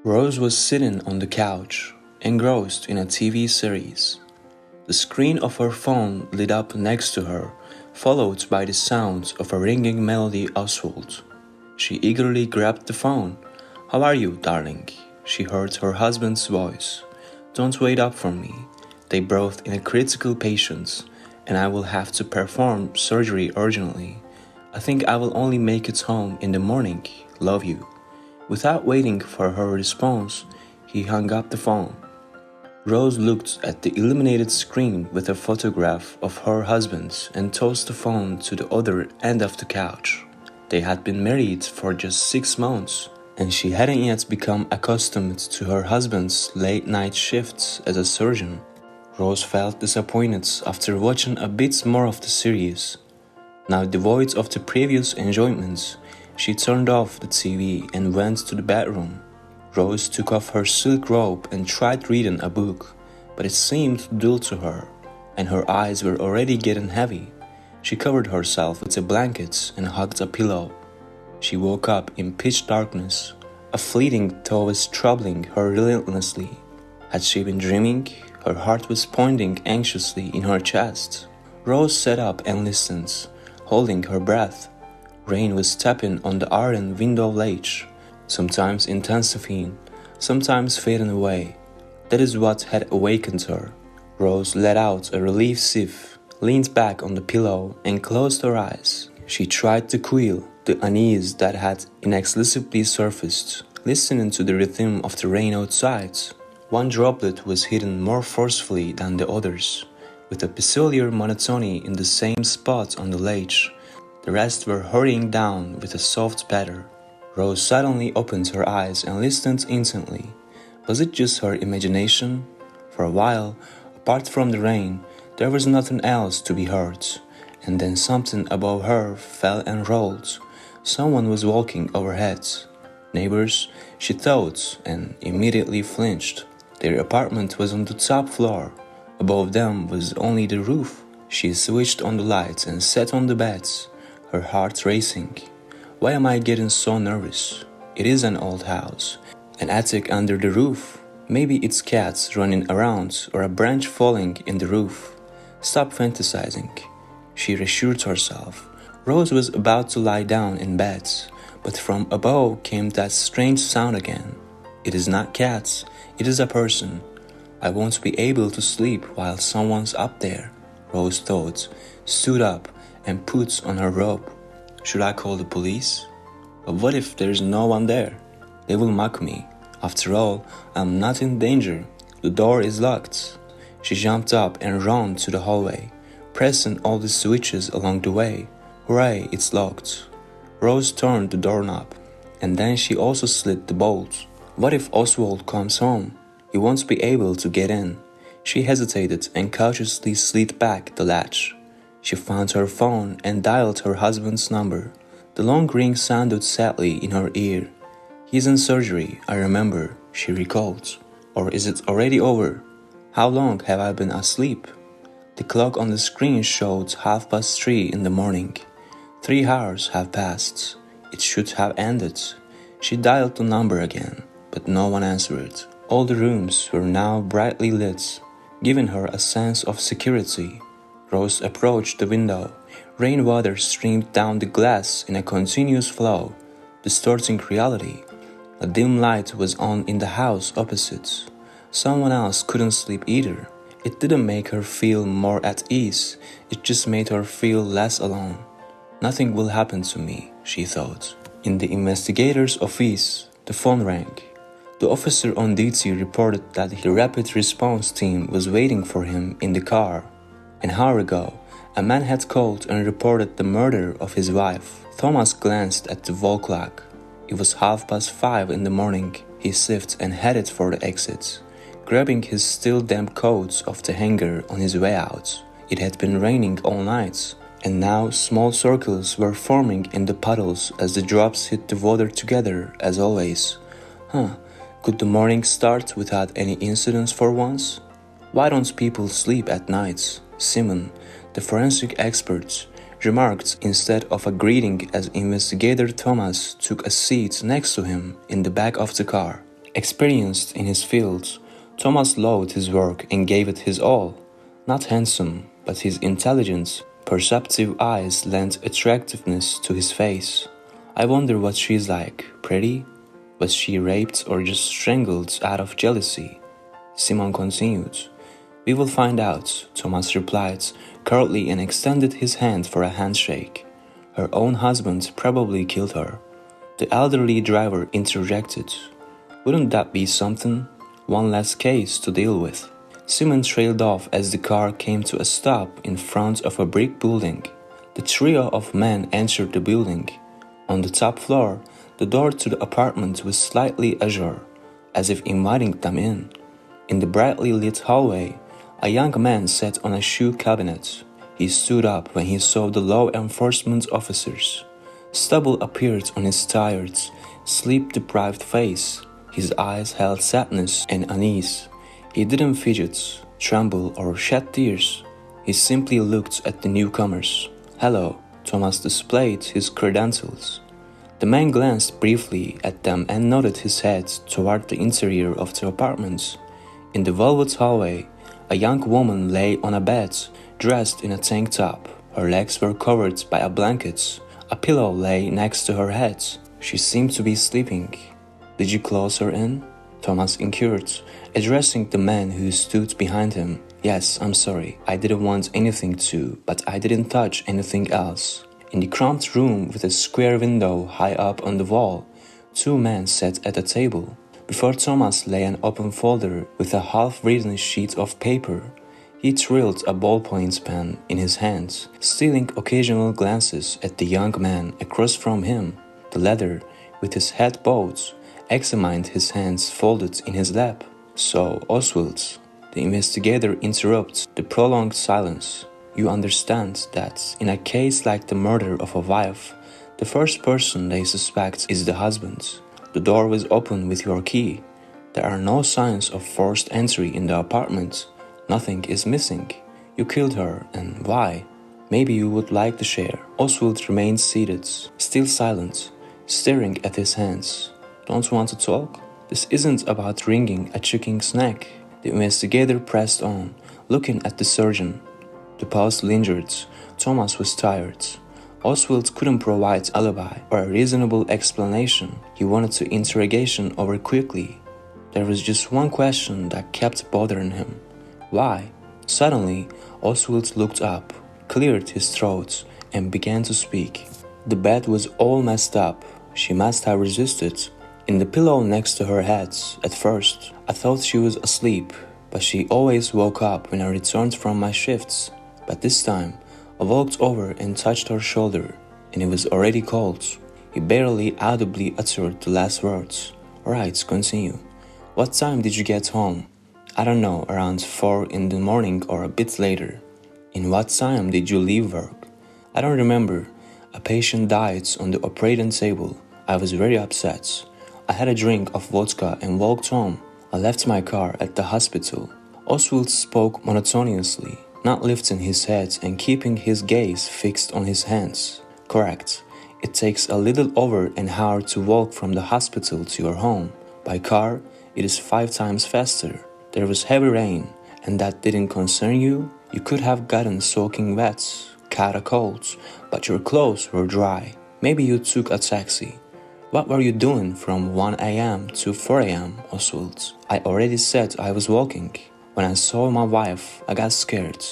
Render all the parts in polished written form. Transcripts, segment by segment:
Rose was sitting on the couch, engrossed in a TV series. The screen of her phone lit up next to her, followed by the sound of a ringing melody Oswald. She eagerly grabbed the phone. "How are you, darling?" She heard her husband's voice. "Don't wait up for me. They both in a critical patience, and I will have to perform surgery urgently. I think I will only make it home in the morning. Love you." Without waiting for her response, he hung up the phone. Rose looked at the illuminated screen with a photograph of her husband and tossed the phone to the other end of the couch. They had been married for just 6 months, and she hadn't yet become accustomed to her husband's late-night shifts as a surgeon. Rose felt disappointed after watching a bit more of the series. Now devoid of the previous enjoyments, she turned off the TV and went to the bedroom. Rose took off her silk robe and tried reading a book, but it seemed dull to her, and her eyes were already getting heavy. She covered herself with a blanket and hugged a pillow. She woke up in pitch darkness. A fleeting thought was troubling her relentlessly. Had she been dreaming? Her heart was pounding anxiously in her chest. Rose sat up and listened, holding her breath. Rain was tapping on the iron window ledge, sometimes intensifying, sometimes fading away. That is what had awakened her. Rose let out a relief sigh, leaned back on the pillow, and closed her eyes. She tried to quell the unease that had inexplicably surfaced, listening to the rhythm of the rain outside. One droplet was hitting more forcefully than the others, with a peculiar monotony in the same spot on the ledge. The rest were hurrying down with a soft patter. Rose suddenly opened her eyes and listened intently. Was it just her imagination? For a while, apart from the rain, there was nothing else to be heard, and then something above her fell and rolled. Someone was walking overhead. Neighbors, she thought, and immediately flinched. Their apartment was on the top floor. Above them was only the roof. She switched on the lights and sat on the bed, her heart racing. Why am I getting so nervous? It is an old house, an attic under the roof. Maybe it's cats running around or a branch falling in the roof. Stop fantasizing, she reassured herself. Rose was about to lie down in bed, but from above came that strange sound again. It is not cats, it is a person. I won't be able to sleep while someone's up there, Rose thought, stood up and put on her robe. Should I call the police? But what if there's no one there? They will mock me. After all, I'm not in danger. The door is locked. She jumped up and ran to the hallway, pressing all the switches along the way. Hooray, it's locked. Rose turned the doorknob, and then she also slid the bolt. What if Oswald comes home? He won't be able to get in. She hesitated and cautiously slid back the latch. She found her phone and dialed her husband's number. The long ring sounded sadly in her ear. "He's in surgery, I remember," she recalled. "Or is it already over? How long have I been asleep?" The clock on the screen showed 3:30 in the morning. 3 hours have passed. It should have ended. She dialed the number again, but no one answered. All the rooms were now brightly lit, giving her a sense of security. Rose approached the window. Rainwater streamed down the glass in a continuous flow, distorting reality. A dim light was on in the house opposite. Someone else couldn't sleep either. It didn't make her feel more at ease, it just made her feel less alone. Nothing will happen to me, she thought. In the investigator's office, the phone rang. The officer on duty reported that the rapid response team was waiting for him in the car. An hour ago, a man had called and reported the murder of his wife. Thomas glanced at the wall clock. It was 5:30 in the morning. He sighed and headed for the exit, grabbing his still damp coat off the hanger on his way out. It had been raining all night, and now small circles were forming in the puddles as the drops hit the water together as always. Could the morning start without any incidents for once? Why don't people sleep at night? Simon, the forensic expert, remarked instead of a greeting as Investigator Thomas took a seat next to him in the back of the car. Experienced in his field, Thomas loved his work and gave it his all. Not handsome, but his intelligent, perceptive eyes lent attractiveness to his face. I wonder what she's like. Pretty? Was she raped or just strangled out of jealousy? Simon continued. We will find out, Thomas replied, curtly, and extended his hand for a handshake. Her own husband probably killed her. The elderly driver interjected. Wouldn't that be something? One less case to deal with. Simon trailed off as the car came to a stop in front of a brick building. The trio of men entered the building. On the top floor, the door to the apartment was slightly ajar, as if inviting them in. In the brightly lit hallway, a young man sat on a shoe cabinet. He stood up when he saw the law enforcement officers. Stubble appeared on his tired, sleep-deprived face. His eyes held sadness and unease. He didn't fidget, tremble, or shed tears. He simply looked at the newcomers. Hello, Thomas displayed his credentials. The man glanced briefly at them and nodded his head toward the interior of the apartment. In the velvet hallway, a young woman lay on a bed, dressed in a tank top. Her legs were covered by a blanket. A pillow lay next to her head. She seemed to be sleeping. Did you close her in? Thomas inquired, addressing the man who stood behind him. Yes, I'm sorry. I didn't want anything to, but I didn't touch anything else. In the cramped room with a square window high up on the wall, two men sat at a table. Before Thomas lay an open folder with a half-written sheet of paper. He trailed a ballpoint pen in his hands, stealing occasional glances at the young man across from him. The latter, with his head bowed, examined his hands folded in his lap. So, Oswald, the investigator interrupted the prolonged silence. You understand that, in a case like the murder of a wife, the first person they suspect is the husband. The door was open with your key. There are no signs of forced entry in the apartment. Nothing is missing. You killed her, and why? Maybe you would like to share. Oswald remained seated, still silent, staring at his hands. Don't want to talk? This isn't about wringing a chicken's neck. The investigator pressed on, looking at the surgeon. The pause lingered. Thomas was tired. Oswald couldn't provide alibi or a reasonable explanation. He wanted the interrogation over quickly. There was just one question that kept bothering him. Why? Suddenly, Oswald looked up, cleared his throat, and began to speak. The bed was all messed up. She must have resisted. In the pillow next to her head, at first, I thought she was asleep, but she always woke up when I returned from my shifts. But this time, I walked over and touched her shoulder, and it was already cold. He barely audibly uttered the last words. Alright, continue. What time did you get home? I don't know, around 4 in the morning or a bit later. In what time did you leave work? I don't remember. A patient died on the operating table. I was very upset. I had a drink of vodka and walked home. I left my car at the hospital. Oswald spoke monotonously, not lifting his head and keeping his gaze fixed on his hands. Correct. It takes a little over an hour to walk from the hospital to your home. By car, it is 5 times faster. There was heavy rain, and that didn't concern you? You could have gotten soaking wet, caught a cold, but your clothes were dry. Maybe you took a taxi. What were you doing from 1 a.m. to 4 a.m., Oswald? I already said I was walking. When I saw my wife, I got scared.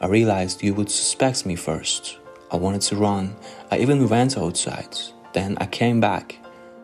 I realized you would suspect me first. I wanted to run. I even went outside. Then I came back.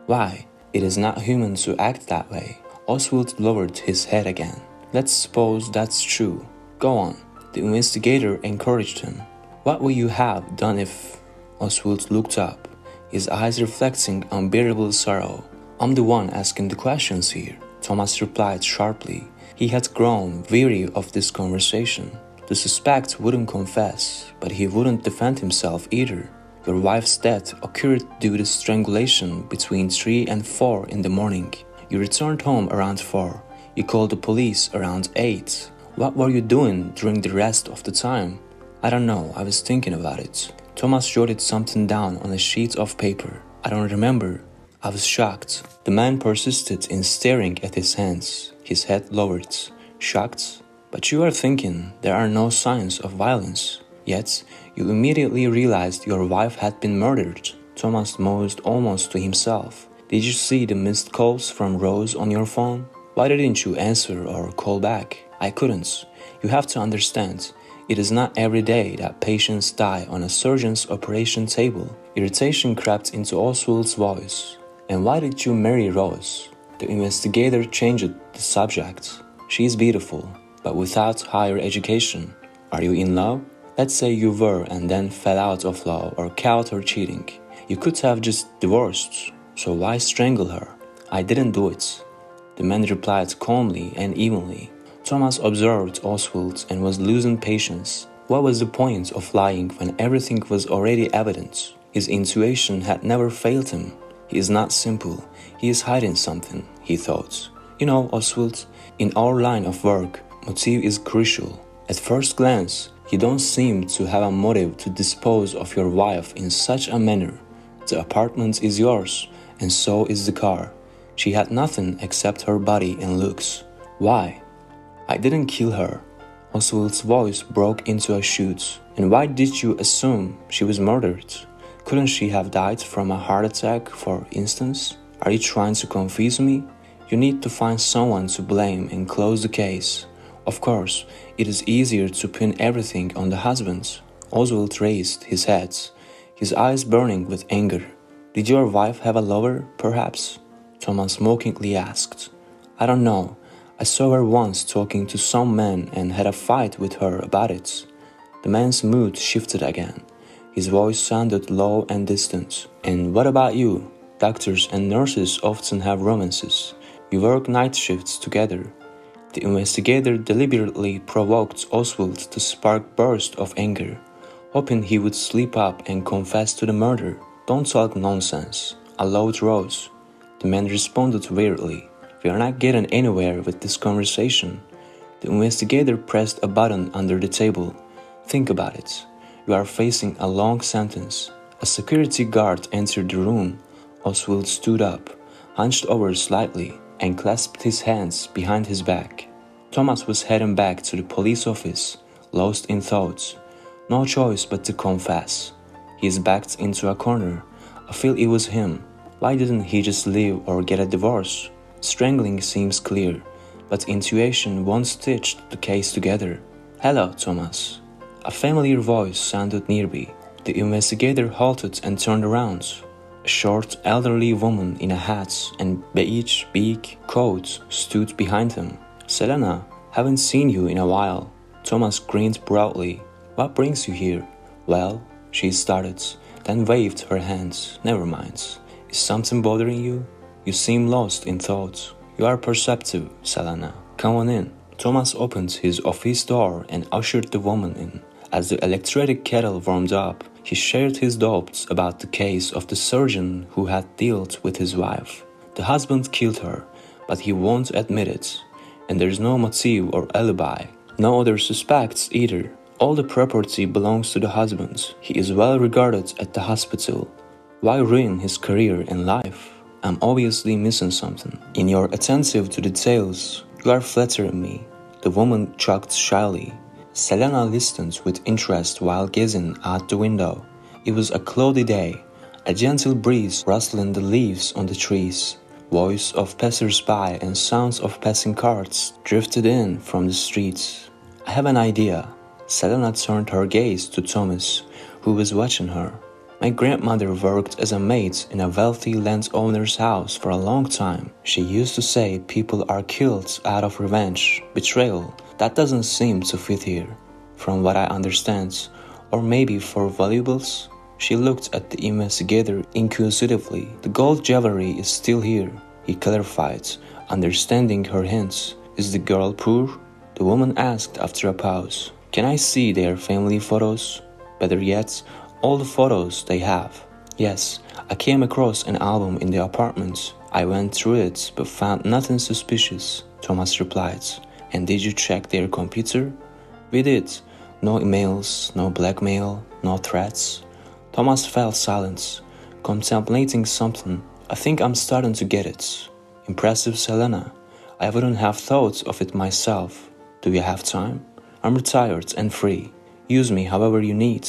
Why? It is not human to act that way. Oswald lowered his head again. Let's suppose that's true. Go on. The investigator encouraged him. What would you have done if... Oswald looked up, his eyes reflecting unbearable sorrow. I'm the one asking the questions here, Thomas replied sharply. He had grown weary of this conversation. The suspect wouldn't confess, but he wouldn't defend himself either. Your wife's death occurred due to strangulation between 3 and 4 in the morning. You returned home around 4. You called the police around 8. What were you doing during the rest of the time? I don't know, I was thinking about it. Thomas jotted something down on a sheet of paper. I don't remember. I was shocked. The man persisted in staring at his hands, his head lowered. Shocked? But you are thinking there are no signs of violence. Yet, you immediately realized your wife had been murdered. Thomas mused almost to himself. Did you see the missed calls from Rose on your phone? Why didn't you answer or call back? I couldn't. You have to understand, it is not every day that patients die on a surgeon's operation table. Irritation crept into Oswald's voice. And why did you marry Rose? The investigator changed the subject. She is beautiful, but without higher education. Are you in love? Let's say you were and then fell out of love or caught her cheating. You could have just divorced, so why strangle her? I didn't do it. The man replied calmly and evenly. Thomas observed Oswald and was losing patience. What was the point of lying when everything was already evident? His intuition had never failed him. He is not simple. He is hiding something, he thought. You know, Oswald, in our line of work, motive is crucial. At first glance, you don't seem to have a motive to dispose of your wife in such a manner. The apartment is yours, and so is the car. She had nothing except her body and looks. Why? I didn't kill her. Oswald's voice broke into a shout. And why did you assume she was murdered? Couldn't she have died from a heart attack, for instance? Are you trying to confuse me? You need to find someone to blame and close the case. Of course, it is easier to pin everything on the husband. Oswald raised his head, his eyes burning with anger. Did your wife have a lover, perhaps? Thomas mockingly asked. I don't know. I saw her once talking to some man and had a fight with her about it. The man's mood shifted again. His voice sounded low and distant. And what about you? Doctors and nurses often have romances. You work night shifts together. The investigator deliberately provoked Oswald to spark bursts of anger, hoping he would slip up and confess to the murder. Don't talk nonsense, allowed Rose. The man responded wearily. We are not getting anywhere with this conversation. The investigator pressed a button under the table. Think about it. You are facing a long sentence. A security guard entered the room. Oswald stood up, hunched over slightly, and clasped his hands behind his back. Thomas was heading back to the police office, lost in thoughts. No choice but to confess. He is backed into a corner. I feel it was him. Why didn't he just leave or get a divorce? Strangling seems clear, but intuition won't stitch the case together. Hello, Thomas. A familiar voice sounded nearby. The investigator halted and turned around. A short, elderly woman in a hat and beige big coat stood behind him. Selena, haven't seen you in a while. Thomas grinned proudly. What brings you here? Well, she started, then waved her hands. Never mind. Is something bothering you? You seem lost in thought. You are perceptive, Selena. Come on in. Thomas opened his office door and ushered the woman in. As the electric kettle warmed up, he shared his doubts about the case of the surgeon who had dealt with his wife. The husband killed her, but he won't admit it. And there's no motive or alibi. No other suspects either. All the property belongs to the husband. He is well regarded at the hospital. Why ruin his career and life? I'm obviously missing something. In your attentive to details, you are flattering me. The woman chuckled shyly. Selena listened with interest while gazing out the window. It was a cloudy day, a gentle breeze rustling the leaves on the trees. Voice of passers-by and sounds of passing carts drifted in from the streets. I have an idea. Selena turned her gaze to Thomas, who was watching her. My grandmother worked as a maid in a wealthy landowner's house for a long time. She used to say people are killed out of revenge, betrayal. That doesn't seem to fit here, from what I understand. Or maybe for valuables? She looked at the investigator inquisitively. The gold jewelry is still here, he clarified, understanding her hints. Is the girl poor? The woman asked after a pause. Can I see their family photos? Better yet, all the photos they have. Yes, I came across an album in the apartment. I went through it, but found nothing suspicious, Thomas replied. And did you check their computer? We did. No emails, no blackmail, no threats. Thomas fell silent, contemplating something. I think I'm starting to get it. Impressive, Selena. I wouldn't have thought of it myself. Do you have time? I'm retired and free. Use me however you need.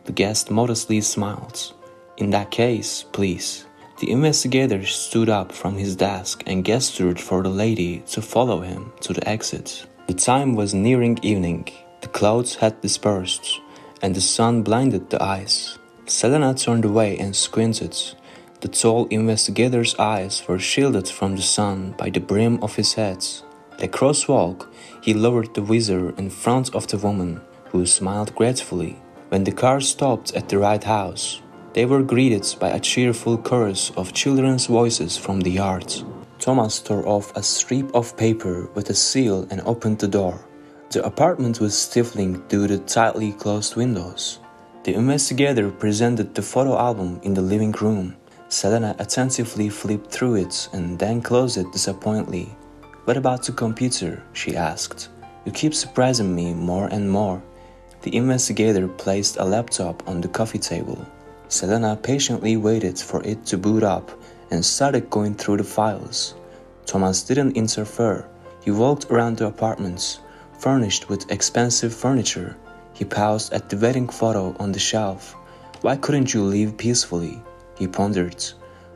The guest modestly smiled. In that case, please. The investigator stood up from his desk and gestured for the lady to follow him to the exit. The time was nearing evening. The clouds had dispersed, and the sun blinded the eyes. Selena turned away and squinted. The tall investigator's eyes were shielded from the sun by the brim of his hat. At a crosswalk, he lowered the visor in front of the woman, who smiled gratefully. When the car stopped at the right house, they were greeted by a cheerful chorus of children's voices from the yard. Thomas tore off a strip of paper with a seal and opened the door. The apartment was stifling due to tightly closed windows. The investigator presented the photo album in the living room. Selena attentively flipped through it and then closed it disappointedly. "What about the computer?" she asked. "You keep surprising me more and more." The investigator placed a laptop on the coffee table. Selena patiently waited for it to boot up and started going through the files. Thomas didn't interfere. He walked around the apartment, furnished with expensive furniture. He paused at the wedding photo on the shelf. "Why couldn't you leave peacefully?" he pondered.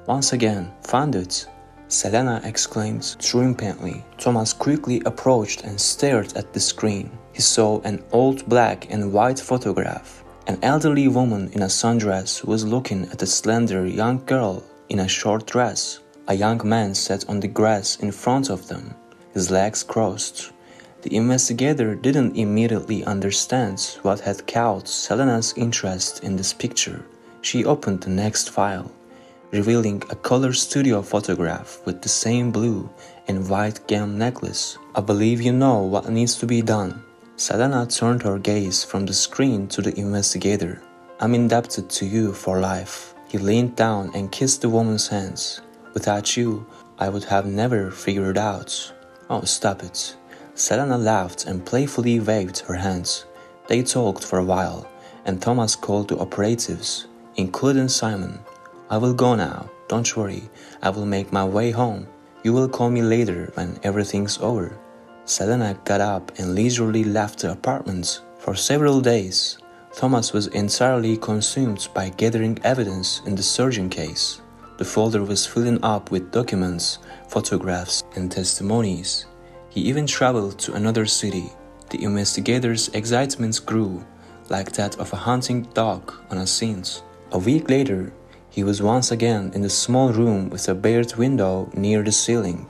"Once again, found it!" Selena exclaimed triumphantly. Thomas quickly approached and stared at the screen. He saw an old black and white photograph. An elderly woman in a sundress was looking at a slender young girl in a short dress. A young man sat on the grass in front of them, his legs crossed. The investigator didn't immediately understand what had caught Selena's interest in this picture. She opened the next file, revealing a color studio photograph with the same blue and white gem necklace. "I believe you know what needs to be done." Selena turned her gaze from the screen to the investigator. "I'm indebted to you for life." He leaned down and kissed the woman's hands. "Without you, I would have never figured out." "Oh, stop it." Selena laughed and playfully waved her hands. They talked for a while, and Thomas called the operatives, including Simon. "I will go now. Don't worry, I will make my way home. You will call me later when everything's over." Selena got up and leisurely left the apartment. For several days, Thomas was entirely consumed by gathering evidence in the surgeon case. The folder was filling up with documents, photographs, and testimonies. He even traveled to another city. The investigator's excitement grew, like that of a hunting dog on a scent. A week later, he was once again in the small room with a barred window near the ceiling.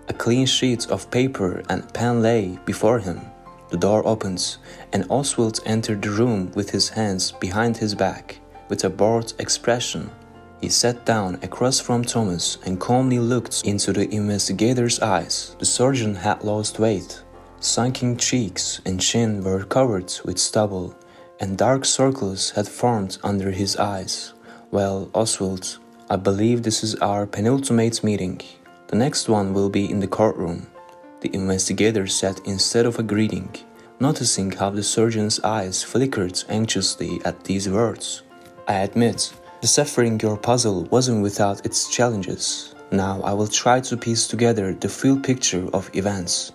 A clean sheet of paper and pen lay before him. The door opened, and Oswald entered the room with his hands behind his back, with a bored expression. He sat down across from Thomas and calmly looked into the investigator's eyes. The surgeon had lost weight. Sunken cheeks and chin were covered with stubble, and dark circles had formed under his eyes. "Well, Oswald, I believe this is our penultimate meeting. The next one will be in the courtroom," the investigator said instead of a greeting, noticing how the surgeon's eyes flickered anxiously at these words. "I admit, deciphering your puzzle wasn't without its challenges. Now I will try to piece together the full picture of events."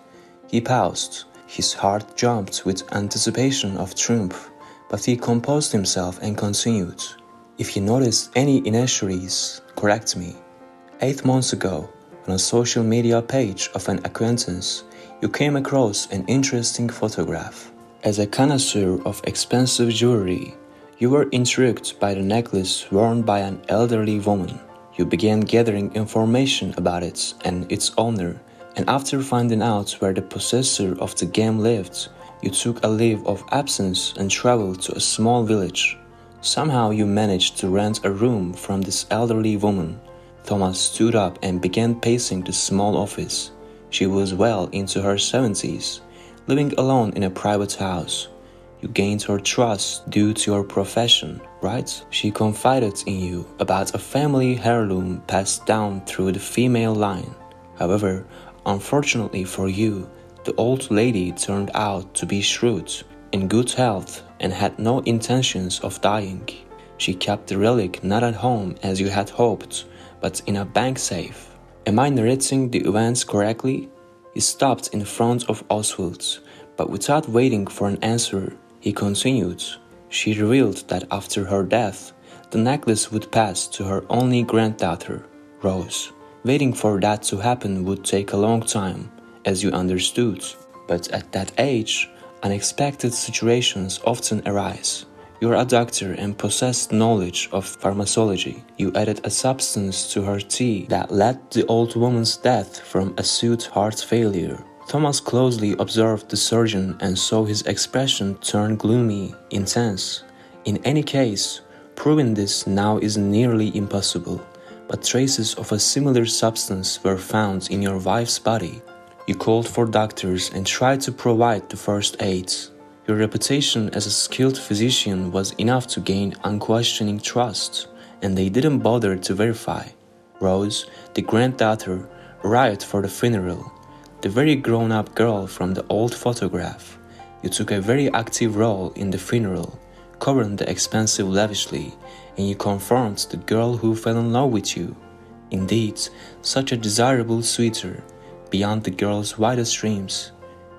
He paused. His heart jumped with anticipation of triumph, but he composed himself and continued. "If you notice any inaccuracies, correct me. 8 months ago, on a social media page of an acquaintance, you came across an interesting photograph. As a connoisseur of expensive jewelry, you were intrigued by the necklace worn by an elderly woman. You began gathering information about it and its owner, and after finding out where the possessor of the gem lived, you took a leave of absence and traveled to a small village. Somehow you managed to rent a room from this elderly woman." Thomas stood up and began pacing the small office. She was well into her 70s, living alone in a private house. "You gained her trust due to your profession, right? She confided in you about a family heirloom passed down through the female line. However, unfortunately for you, the old lady turned out to be shrewd, in good health, and had no intentions of dying. She kept the relic not at home as you had hoped, but in a bank safe. Am I narrating the events correctly? He stopped in front of Oswald, but without waiting for an answer, he continued. She revealed that after her death, the necklace would pass to her only granddaughter, Rose. Waiting for that to happen would take a long time, as you understood. But at that age, unexpected situations often arise. You're a doctor and possessed knowledge of pharmacology. You added a substance to her tea that led the old woman's death from acute heart failure. Thomas closely observed the surgeon and saw his expression turn gloomy, intense. In any case, proving this now is nearly impossible, but traces of a similar substance were found in your wife's body. You called for doctors and tried to provide the first aids. Your reputation as a skilled physician was enough to gain unquestioning trust, and they didn't bother to verify. Rose, the granddaughter, arrived for the funeral. The very grown-up girl from the old photograph. You took a very active role in the funeral, covering the expensive lavishly, and you confirmed the girl who fell in love with you. Indeed, such a desirable suitor, beyond the girl's wildest dreams.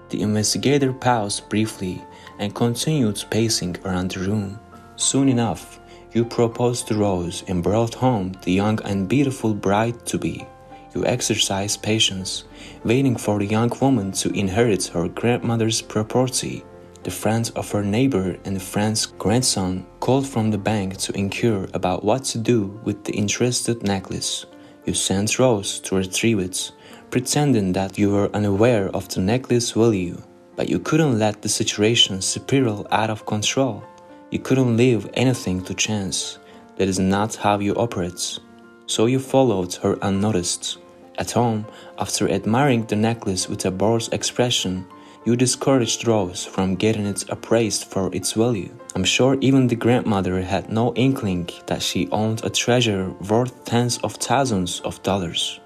The investigator paused briefly and continued pacing around the room. Soon enough, you proposed to Rose and brought home the young and beautiful bride-to-be. You exercised patience, waiting for the young woman to inherit her grandmother's property. The friends of her neighbor and the friend's grandson called from the bank to inquire about what to do with the interested necklace. You sent Rose to retrieve it, pretending that you were unaware of the necklace value. But you couldn't let the situation spiral out of control. You couldn't leave anything to chance. That is not how you operate. So you followed her unnoticed. At home, after admiring the necklace with a bored expression, you discouraged Rose from getting it appraised for its value. I'm sure even the grandmother had no inkling that she owned a treasure worth tens of thousands of dollars.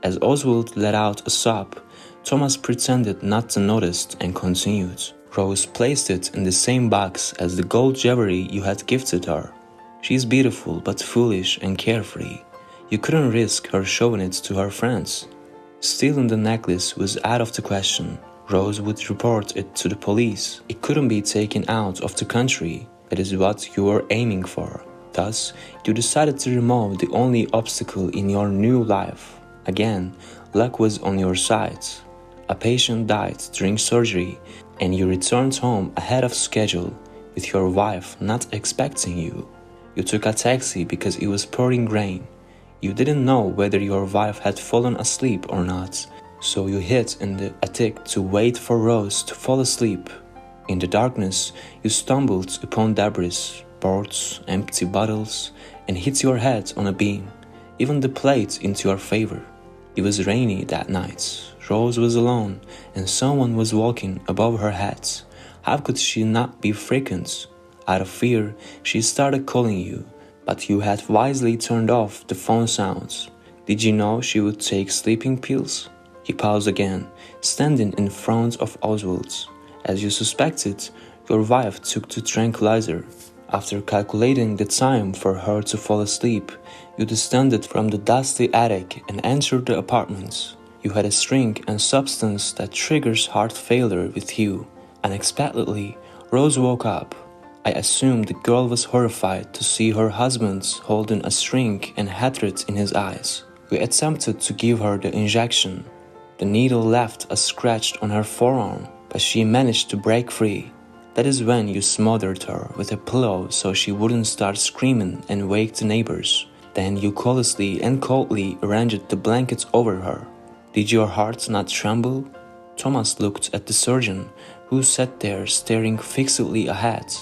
As Oswald let out a sob, Thomas pretended not to notice and continued. Rose placed it in the same box as the gold jewelry you had gifted her. She is beautiful but foolish and carefree. You couldn't risk her showing it to her friends. Stealing the necklace was out of the question. Rose would report it to the police. It couldn't be taken out of the country. That is what you were aiming for. Thus, you decided to remove the only obstacle in your new life. Again, luck was on your side. A patient died during surgery, and you returned home ahead of schedule, with your wife not expecting you. You took a taxi because it was pouring rain. You didn't know whether your wife had fallen asleep or not, so you hid in the attic to wait for Rose to fall asleep. In the darkness, you stumbled upon debris, boards, empty bottles, and hit your head on a beam, even the plate into your favor. It was rainy that night. Rose was alone, and someone was walking above her head. How could she not be frightened? Out of fear, she started calling you, but you had wisely turned off the phone sounds. Did you know she would take sleeping pills? He paused again, standing in front of Oswald. As you suspected, your wife took the tranquilizer. After calculating the time for her to fall asleep, you descended from the dusty attic and entered the apartment. You had a string and substance that triggers heart failure with you. Unexpectedly, Rose woke up. I assumed the girl was horrified to see her husband holding a string and hatred in his eyes. We attempted to give her the injection. The needle left a scratch on her forearm, but she managed to break free. That is when you smothered her with a pillow so she wouldn't start screaming and wake the neighbors. Then you callously and coldly arranged the blankets over her. Did your heart not tremble? Thomas looked at the surgeon, who sat there staring fixedly ahead,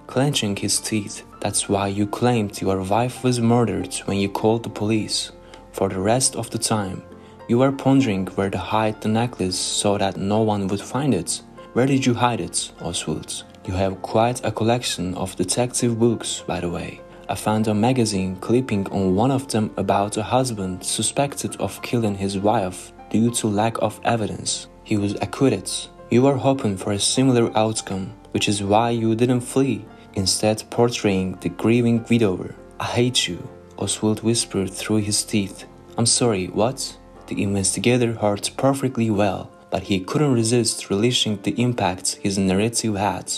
clenching his teeth. That's why you claimed your wife was murdered when you called the police. For the rest of the time, you were pondering where to hide the necklace so that no one would find it. Where did you hide it, Oswald? You have quite a collection of detective books, by the way. I found a magazine clipping on one of them about a husband suspected of killing his wife due to lack of evidence. He was acquitted. You were hoping for a similar outcome, which is why you didn't flee, instead portraying the grieving widower. I hate you, Oswald whispered through his teeth. I'm sorry, what? The investigator heard perfectly well, but he couldn't resist relishing the impact his narrative had.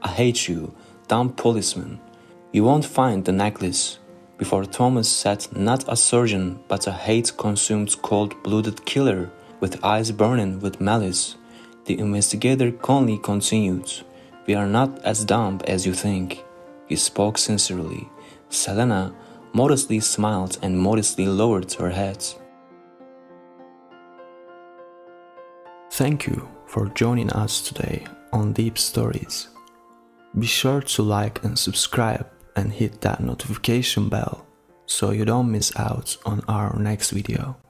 I hate you, dumb policeman. You won't find the necklace. Before Thomas sat not a surgeon but a hate-consumed cold-blooded killer with eyes burning with malice. The investigator Conley continued. We are not as dumb as you think. He spoke sincerely. Selena modestly smiled and modestly lowered her head. Thank you for joining us today on Deep Stories. Be sure to like and subscribe and hit that notification bell so you don't miss out on our next video.